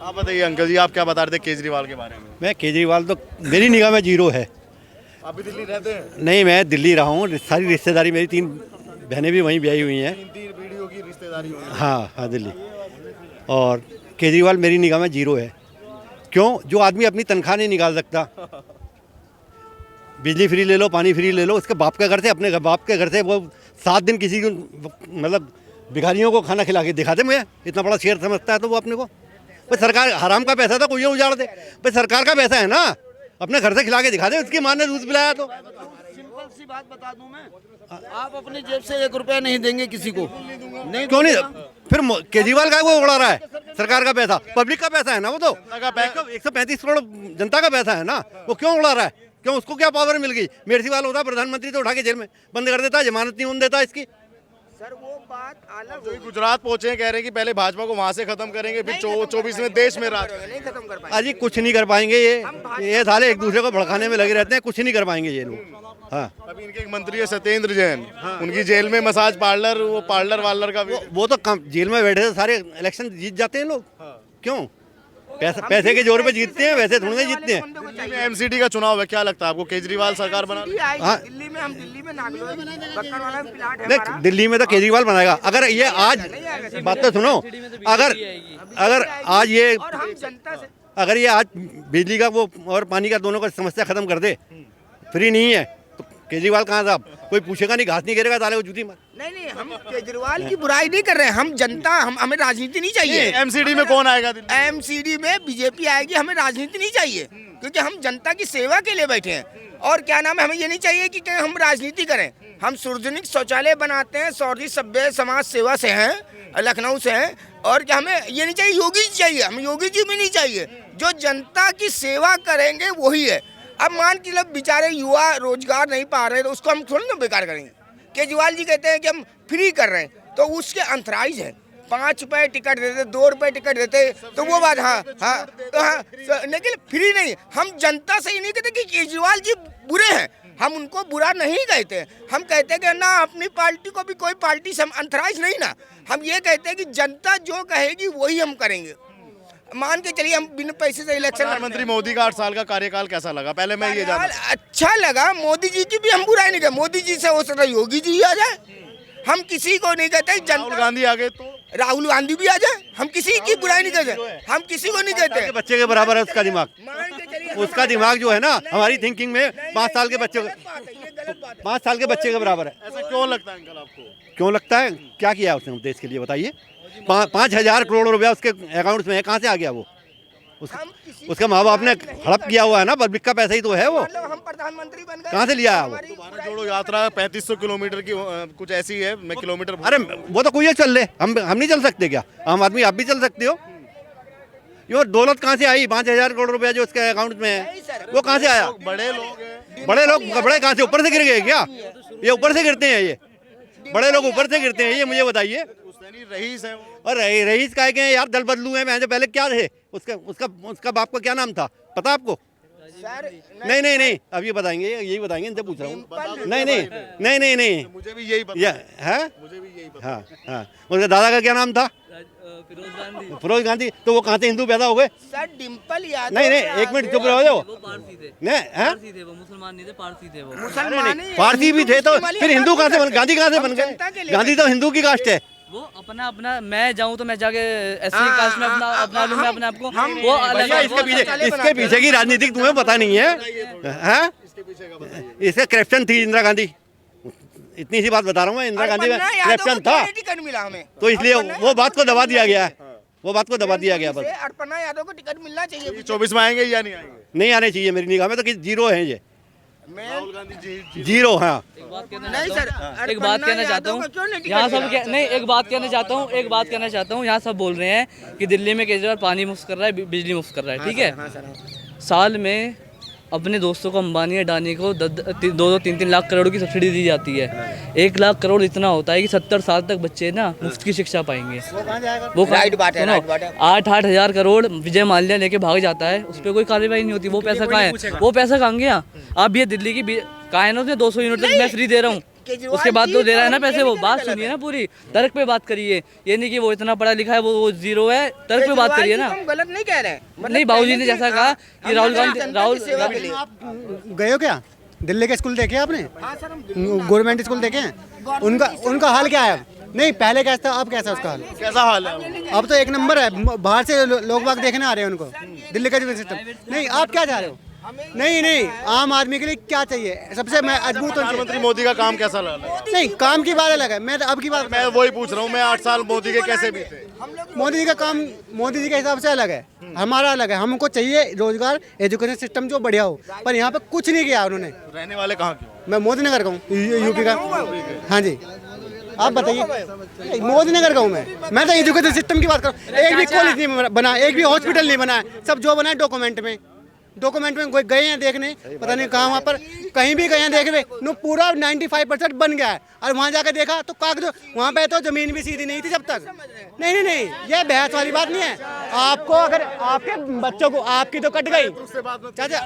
आप बताइए अंकल जी, आप क्या बता रहे थे केजरीवाल के बारे में? मैं केजरीवाल तो मेरी निगाह में जीरो है। आप भी दिल्ली रहते हैं? नहीं, मैं दिल्ली रहा हूँ, सारी रिश्तेदारी मेरी 3 बहनें भी वहीं ब्याही हुई हैं। तीन पीढ़ियों की रिश्तेदारी होगी। हाँ हाँ, दिल्ली। और केजरीवाल मेरी निगाह में जीरो है। क्यों? जो आदमी अपनी तनख्वाह नहीं निकाल सकता, बिजली फ्री ले लो, पानी फ्री ले लो, उसके बाप के घर से, अपने बाप के घर से वो 7 दिन किसी को मतलब भिखारियों को खाना खिला के दिखा दे। मुझे इतना बड़ा शेर समझता है तो वो अपने को, भाई सरकार हराम का पैसा था, कोई ये उजाड़ दे। भाई सरकार का पैसा है ना, अपने घर से खिला के दिखा दे। उसकी माँ ने दूध पिलाया तो सिंपल सी बात बता दूं मैं, आप अपनी जेब से 1 रुपया नहीं देंगे किसी को, नहीं क्यों नहीं? फिर केजरीवाल का वो उड़ा रहा है सरकार का पैसा, पब्लिक का पैसा है ना वो तो। 135 करोड़ जनता का पैसा है ना, वो क्यों उड़ा रहा है? क्यों? उसको क्या पावर मिल गई? मेरसीवाल होता प्रधानमंत्री तो उठा के जेल में बंद कर देता, जमानत नहीं होने देता इसकी। सर वो बात अलग जो गुजरात पहुंचे हैं, कह रहे हैं कि पहले भाजपा को वहां से खत्म करेंगे, फिर 24 में देश में राज। नहीं खत्म कर पाए। अजी कुछ नहीं कर पाएंगे ये साले एक दूसरे को भड़काने में लगे रहते हैं, कुछ नहीं कर पाएंगे ये लोग। हाँ, अभी इनके एक मंत्री है सत्येंद्र जैन, उनकी जेल में मसाज पार्लर, वो पार्लर वार्लर का भी। वो तो जेल में बैठे सारे इलेक्शन जीत जाते हैं लोग। क्यों? पैसे के जोर पे जीतते हैं, वैसे थोड़ी जीतते हैं। दिल्ली में एमसीडी का चुनाव है, क्या लगता है आपको दिल्ली सरकार बना? हाँ। दिल्ली में हम दिल्ली में नागलोई बक्कर वाला प्लाट है देख, हमारा। दिल्ली में तो केजरीवाल बनाएगा। अगर ये आज बात तो सुनो, अगर आज ये और हम जनता से अगर ये आज बिजली का वो और पानी का दोनों का समस्या खत्म कर दे, फ्री नहीं है तो केजरीवाल कहाँ साहब? कोई पूछेगा नहीं, घास नहीं गिरेगा, साले को जूती मार। नहीं हम केजरीवाल की बुराई नहीं कर रहे हैं, हम जनता, हमें राजनीति नहीं चाहिए। एमसीडी में कौन आएगा दिल्ली? एमसीडी में बीजेपी आएगी, हमें राजनीति नहीं चाहिए, क्योंकि हम जनता की सेवा के लिए बैठे हैं। और क्या नाम है, हमें ये नहीं चाहिए कि हम राजनीति करें। हम सार्वजनिक शौचालय बनाते हैं, सौरी सभ्य समाज सेवा से हैं, लखनऊ से हैं। और क्या हमें ये नहीं चाहिए, योगी जी चाहिए, हमें योगी जी भी नहीं चाहिए। जो जनता की सेवा करेंगे वही है। अब मान के लोग बेचारे युवा रोजगार नहीं पा रहे तो उसको हम थोड़ी ना बेकार करेंगे। केजरीवाल जी कहते हैं कि हम फ्री कर रहे हैं, तो उसके अंतराइज है। 5 रुपए टिकट देते, 2 रुपए टिकट देते, तो वो बात हाँ, लेकिन फ्री नहीं। हम जनता से ही नहीं कहते कि केजरीवाल जी बुरे हैं, हम उनको बुरा नहीं कहते। हम कहते हैं कि ना अपनी पार्टी को भी कोई पार्टी से हम अंतराइज नहीं ना, हम ये कहते हैं कि जनता जो कहेगी वही हम करेंगे। मान के चलिए हम बिना पैसे से इलेक्शन। प्रधानमंत्री मोदी का 8 साल का कार्यकाल कैसा लगा? पहले मैं ये जानना। अच्छा लगा, मोदी जी की भी हम बुराई नहीं कर, मोदी जी से हो सकता है योगी जी आ जाए, हम किसी को नहीं कहते। राहुल गांधी आ गए तो राहुल गांधी भी आ जाए, हम किसी की बुराई नहीं करते, हम किसी को नहीं कहते। बच्चे के बराबर है उसका दिमाग। मान के चलिए उसका दिमाग जो है ना, हमारी थिंकिंग में 5 साल के बच्चे, 5 साल के बच्चे के बराबर है। ऐसा क्यों लगता है अंकल आपको? क्यों लगता है? क्या किया उसने देश के लिए बताइए? 5,000 करोड़ रुपया उसके अकाउंट में है, कहाँ से आ गया वो? उसके माँ बाप ने हड़प किया हुआ है ना, पब्लिक का पैसा ही तो है वो। हम प्रधानमंत्री बन गए, कहाँ से लिया है वो? भारत जोड़ो यात्रा 3500 किलोमीटर की कुछ ऐसी है, मैं किलोमीटर। अरे वो तो कोई एक चल ले, हम नहीं चल सकते क्या? आम आदमी आप भी चल सकते हो। ये दौलत कहाँ से आई? 5,000 करोड़ रुपया जो उसके अकाउंट में है, वो कहाँ से आया? बड़े लोग हैं। बड़े कहाँ से? ऊपर से गिर गए क्या? ये ऊपर से गिरते हैं, ये बड़े लोग ऊपर से गिरते हैं, ये मुझे बताइए। रईस है वो। और रईस का है यार, दल बदलू है। मैं पहले क्या थे उसका बाप का क्या नाम था पता आपको? नहीं अब ये बताएंगे, यही बताएंगे, इनसे पूछ रहा हूँ। नहीं मुझे भी यही पता है। मुझे भी यही पता। हाँ, उसके दादा का क्या नाम था? फिरोज गांधी। तो वो कहाँ से हिंदू पैदा हो गए? सर डिम्पल यादव। नहीं एक मिनट चुप रहो। वो पारसी थे, पारसी थे वो, मुसलमान नहीं थे, पारसी थे वो। मुसलमान पारसी भी थे तो फिर हिंदू कहाँ से बन? गांधी कहाँ से बन गए? गांधी तो हिंदू की कास्ट है। वो अपना मैं जाऊँ तो मैं जाके ऐसी कास्ट में अपना लूँ मैं अपने आप को, वो अलग है। इसके पीछे की राजनीतिक तुम्हें पता नहीं है? इसका करप्शन थी इंदिरा गांधी, इतनी सी बात बता रहा हूँ मैं। इंदिरा गांधी में करप्शन था, टिकट मिला हमें, तो इसलिए वो बात को दबा दिया गया है। वो बात को दबा दिया गया बस। अर्पणा यादव को टिकट मिलना चाहिए। 24 में आएंगे या नहीं आएंगे? नहीं आने चाहिए मेरी निगाह में, तो जीरो है ये, राहुल गांधी जीरो। हाँ, एक बात कहना चाहता हूँ, यहाँ सब नहीं, एक बात कहना चाहता हूँ, यहाँ सब बोल रहे हैं कि दिल्ली में केजरीवाल पानी मुफ्त कर रहा है, बिजली मुफ्त कर रहा है, ठीक है। साल में अपने दोस्तों को, अंबानी अडानी को 2-3 लाख करोड़ की सब्सिडी दी जाती है। 1 लाख करोड़ इतना होता है कि 70 साल तक बच्चे ना मुफ्त की शिक्षा पाएंगे। वो राइट बात है। 8-8 हज़ार करोड़ विजय माल्या लेके भाग जाता है, उस पर कोई कार्रवाई नहीं होती। वो पैसा कहाँ है? वो पैसा कहाँ गया? अब ये दिल्ली की कहा है ना उसने 200 यूनिट तक मैं फ्री दे रहा हूँ, केजरीवाल उसके बाद जी तो दे रहा है ना तो पैसे, ये वो भी बात गलत सुनिए है। ना पूरी, तर्क पे बात करिए, ये नहीं कि वो इतना पढ़ा लिखा है वो जीरो है, तर्क पे बात करिए ना। हम गलत नहीं कह रहे हैं, मतलब नहीं, बाबूजी ने कहने जैसा की- कहा कि राहुल गांधी जनता की राहुल सेवा के लिए। आप गए हो क्या? दिल्ली के स्कूल देखे आपने? गवर्नमेंट स्कूल देखे हैं? उनका हाल क्या है अब? नहीं, पहले कैसा था, अब कैसा है उसका हाल? कैसा हाल है? अब तो एक नंबर है। बाहर से लोग बाग देखने आ रहे हैं उनको, दिल्ली का एजुकेशन सिस्टम। नहीं, आप क्या चाह रहे हो? नहीं, आम आदमी के लिए क्या चाहिए? सबसे मैं अद्भुत प्रधानमंत्री मोदी का काम कैसा लगा? नहीं, काम की बात अलग है। मैं तो अब की बात, मैं वही पूछ रहा हूँ, मैं 8 साल मोदी के कैसे बीते? मोदी जी का काम मोदी जी के हिसाब से अलग है, हमारा अलग है। हमको चाहिए रोजगार, एजुकेशन सिस्टम जो बढ़िया हो, पर यहाँ पे कुछ नहीं किया उन्होंने। रहने वाले कहाँ के हो? मैं मोदी नगर का हूँ, यूपी का। हाँ जी, आप बताइए। मोदी नगर का हूँ मैं तो एजुकेशन सिस्टम की बात करूँ। एक भी कॉलेज नहीं बना, एक भी हॉस्पिटल नहीं बना, सब जो बना है डॉक्यूमेंट में कोई गए हैं देखने, पता नहीं कहाँ, वहाँ पर कहीं भी गए हैं देखने, नो पूरा 95% बन गया है। और वहाँ जाकर देखा तो कागज, वहाँ पे तो जमीन भी सीधी नहीं थी जब तक। नहीं, ये बहस वाली बात नहीं है। आपको अगर आपके बच्चों को, आपकी तो कट गई चाचा,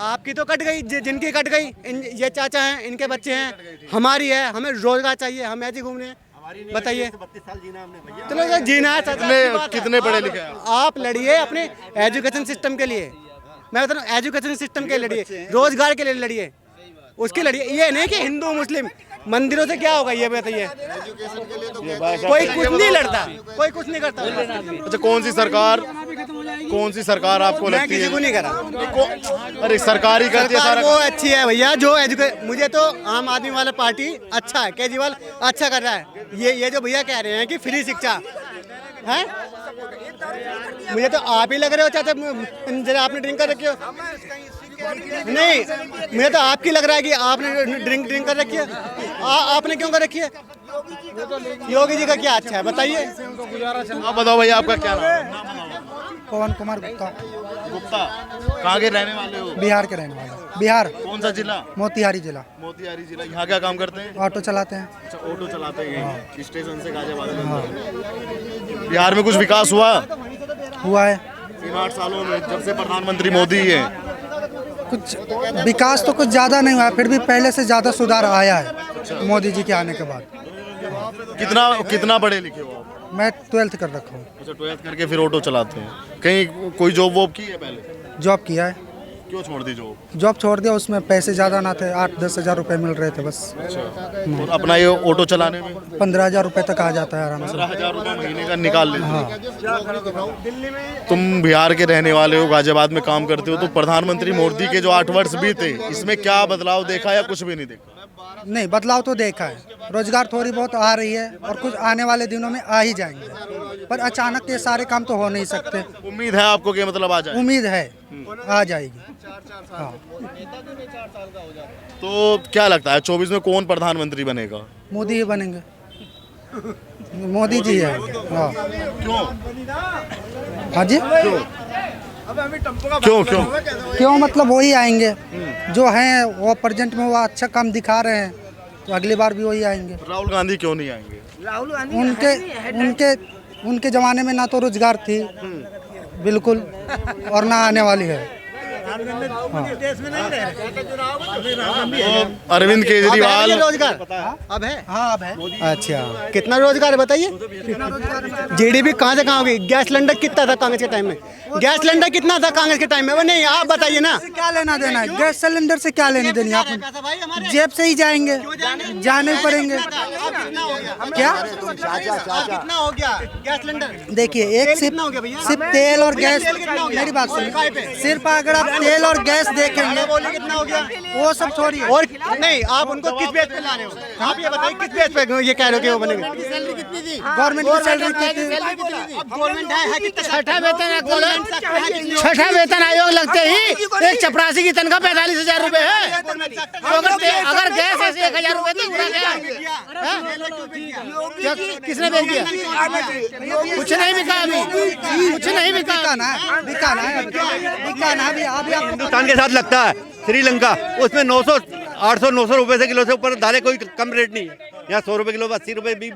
आपकी तो कट गई, जिनकी कट गई, ये चाचा हैं, इनके बच्चे हैं, हमारी है। हमें रोजगार चाहिए, हम ऐसे घूमने हैं, बताइए। चलो जीना है चाचा, कितने पढ़े लिखे हैं? आप लड़िए अपने एजुकेशन सिस्टम के लिए। मैं बता रहा हूँ, एजुकेशन सिस्टम के लिए लड़िए, रोजगार के लिए लड़िए, उसके लड़िए। ये नहीं कि हिंदू मुस्लिम मंदिरों से क्या होगा, ये बताइए। कोई कुछ नहीं लड़ता, कोई कुछ नहीं करता। अच्छा, कौन सी सरकार आपको मैं लगती किसी है? को नहीं करा। अरे सरकारी करती है सरकार सारा वो अच्छी है भैया, जो मुझे तो आम आदमी वाला पार्टी अच्छा है, केजरीवाल अच्छा कर रहा है। ये जो भैया कह रहे हैं कि फ्री शिक्षा है, मुझे तो आप ही लग रहे हो चाचा, जरा आपने ड्रिंक कर रखी हो। नहीं, मुझे तो आपकी लग रहा है कि आपने ड्रिंक कर रखी है। आपने क्यों कर रखी है? योगी जी का क्या अच्छा है, बताइए। आप बताओ भैया, आपका क्या नाम है? पवन कुमार गुप्ता, कहाँ के रहने वाले हो? बिहार के रहने वाला। बिहार, कौन सा जिला? मोतिहारी जिला। मोतिहारी जिला। यहाँ क्या काम करते हैं? ऑटो चलाते हैं। अच्छा, ऑटो चलाते हैं स्टेशन से गाजियाबाद। बिहार में कुछ विकास हुआ है इन 8 सालों में, जब से प्रधानमंत्री मोदी है? कुछ विकास तो कुछ ज़्यादा नहीं हुआ है, फिर भी पहले से ज़्यादा सुधार आया है मोदी जी के आने के बाद। कितना पढ़े लिखे हो आप? मैं 12th कर रखा हूँ। अच्छा, 12th करके फिर ऑटो चलाते हैं। कहीं कोई जॉब वॉब की है पहले? जॉब किया है। क्यों छोड़ दी जॉब? जॉब छोड़ दिया, उसमें पैसे ज़्यादा ना थे, 8-10 हज़ार रुपये मिल रहे थे बस। तो अपना ये ऑटो चलाने में 15,000 रुपये तक आ जाता है आराम से। 15,000 रुपये महीने का निकाल लेते हो। तुम बिहार के रहने वाले हो, गाजियाबाद में काम करते हो, तो प्रधानमंत्री मोदी के जो 8 वर्ष बीते, इसमें क्या बदलाव देखा या कुछ भी नहीं देखा? नहीं, बदलाव तो देखा है, रोजगार थोड़ी बहुत आ रही है और कुछ आने वाले दिनों में आ ही जाएंगे, पर अचानक ये सारे काम तो हो नहीं सकते। उम्मीद है आपको कि मतलब आ जाए? उम्मीद है आ जाएगी। हाँ। तो क्या लगता है 24 में कौन प्रधानमंत्री बनेगा? मोदी ही बनेंगे, मोदी जी है। हाँ। क्यों हाँ जी, क्यों क्यों? क्यों मतलब वही आएंगे जो हैं, वो प्रेजेंट में वो अच्छा काम दिखा रहे हैं, तो अगली बार भी वही आएंगे। राहुल गांधी क्यों नहीं आएंगे? राहुल गांधी उनके ज़माने में ना तो रोजगार थी बिल्कुल, और ना आने वाली है। तो अरविंद केजरीवाल रोजगार अब है। हाँ, अब है। अच्छा, कितना रोजगार है बताइए? जीडीपी कहाँ से कहाँ होगी? गैस सिलेंडर कितना था कांग्रेस के टाइम में? गैस सिलेंडर कितना था कांग्रेस के टाइम में? वो नहीं, आप बताइए ना। क्या लेना देना है गैस सिलेंडर से? क्या लेने देनी है? आप जेब से ही जाएंगे, जाने पड़ेंगे। क्या कितना हो गया गैस सिलेंडर? देखिए, एक सिर्फ तेल और गैस, मेरी बात सुनिए, सिर्फ अगर आप तेल और गैस देखेंगे कितना हो गया? वो सब छोड़िए। और नहीं, आप उनको किस बेस पे ला रहे हो? आप ये बताइए किस बेस पे ये कह रहे हो कि वो बनेंगे? गवर्नमेंट की सैलरी कितनी थी? गवर्नमेंट है कितना? छठा वेतन आयोग लगते ही एक चपरासी की तनख्वाह 45,000 रुपए है। तो अगर गैस ऐसे 1,000 रुपए तो उड़ा गया। क्या किसने बेच दिया? कुछ नहीं बिका अभी, कुछ नहीं बिका। बिकाना है अभी। हिंदुस्तान के साथ लगता है श्रीलंका, उसमें 900 800 900 रुपए से किलो से ऊपर दालें कोई कम रेट नहीं है। यहाँ 100 रुपए किलो 80 रुपए भी